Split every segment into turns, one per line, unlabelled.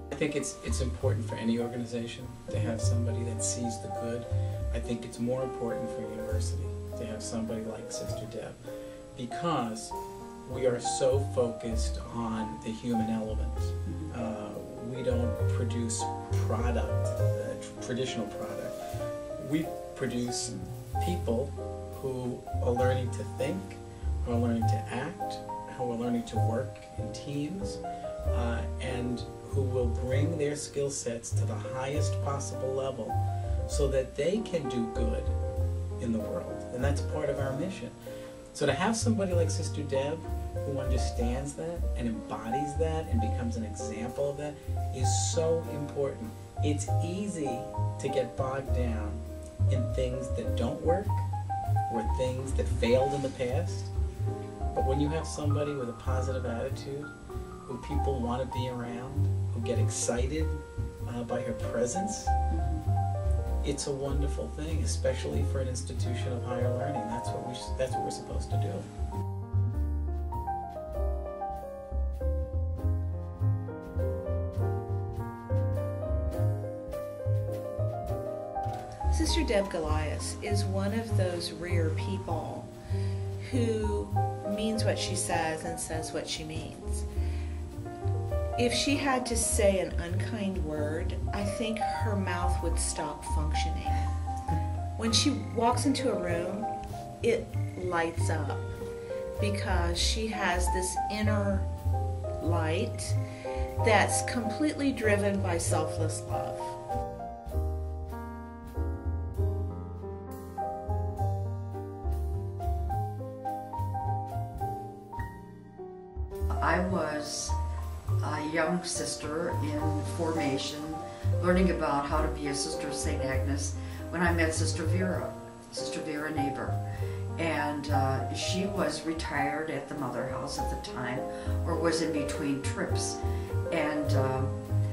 I think it's important for any organization to have somebody that sees the good. I think it's more important for a university to have somebody like Sister Deb, because we are so focused on the human element. We don't produce product, traditional product. We produce people who are learning to think, who are learning to act, who are learning to work in teams, and who will bring their skill sets to the highest possible level so that they can do good in the world. And that's part of our mission. So to have somebody like Sister Deb who understands that and embodies that and becomes an example of that is so important. It's easy to get bogged down in things that don't work or things that failed in the past. But when you have somebody with a positive attitude, who people want to be around, who get excited by her presence, it's a wonderful thing, especially for an institution of higher learning. That's what we're supposed to do.
Sister Deb Golias is one of those rare people who means what she says and says what she means. If she had to say an unkind word, I think her mouth would stop functioning. When she walks into a room, it lights up because she has this inner light that's completely driven by selfless love.
I was a young sister in formation, learning about how to be a sister of St. Agnes when I met Sister Vera Neighbor. And she was retired at the Mother House at the time, or was in between trips. And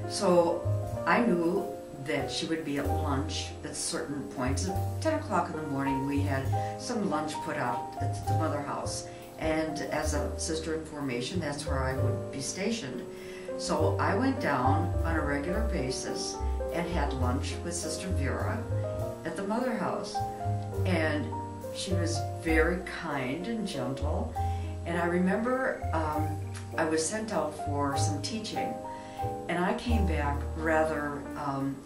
so I knew that she would be at lunch at certain points. At 10 o'clock in the morning, we had some lunch put out at the Mother House. And as a sister in formation, that's where I would be stationed. So I went down on a regular basis and had lunch with Sister Vera at the Mother House. And she was very kind and gentle. And I remember I was sent out for some teaching. And I came back rather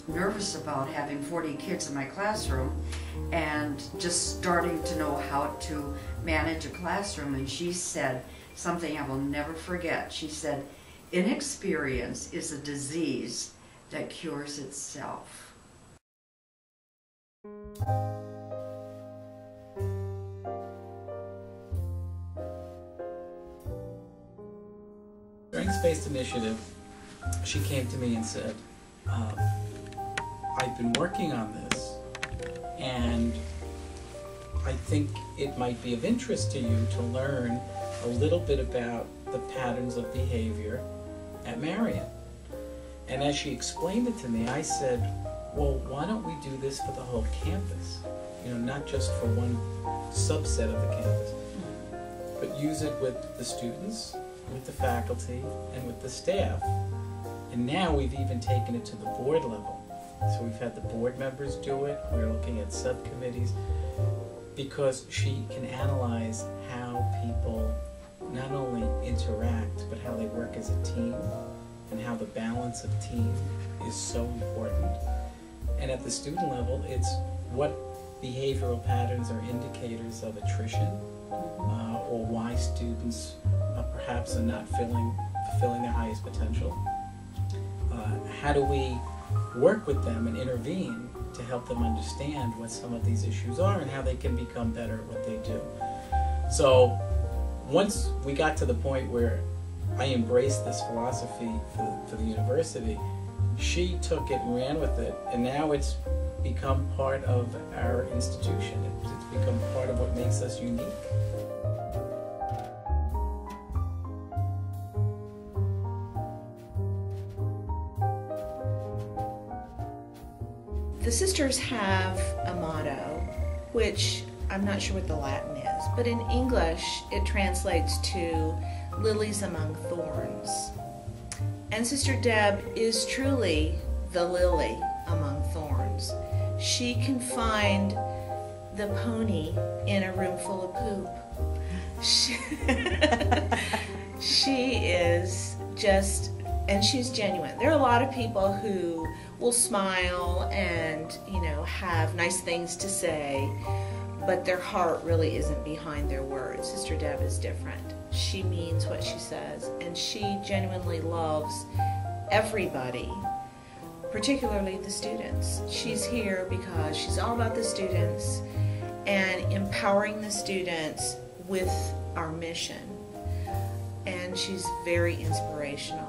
nervous about having 40 kids in my classroom and just starting to know how to manage a classroom. And she said something I will never forget. She said, "Inexperience is a disease that cures itself."
During Space Initiative, she came to me and said, I've been working on this, and I think it might be of interest to you to learn a little bit about the patterns of behavior at Marion. And as she explained it to me, I said, well, why don't we do this for the whole campus? You know, not just for one subset of the campus, but use it with the students, with the faculty, and with the staff. And now we've even taken it to the board level. So we've had the board members do it. We're looking at subcommittees, because she can analyze how people not only interact, but how they work as a team, and how the balance of team is so important. And at the student level, it's what behavioral patterns are indicators of attrition, or why students perhaps are not fulfilling their highest potential. How do we work with them and intervene to help them understand what some of these issues are and how they can become better at what they do? So once we got to the point where I embraced this philosophy for the university, she took it and ran with it, and now it's become part of our institution. It's become part of what makes us unique.
The sisters have a motto, which I'm not sure what the Latin is, but in English it translates to lilies among thorns. And Sister Deb is truly the lily among thorns. She can find the pony in a room full of poop. She is just, and she's genuine. There are a lot of people who will smile and, have nice things to say, but their heart really isn't behind their words. Sister Deb is different. She means what she says, and she genuinely loves everybody, particularly the students. She's here because she's all about the students and empowering the students with our mission. And she's very inspirational.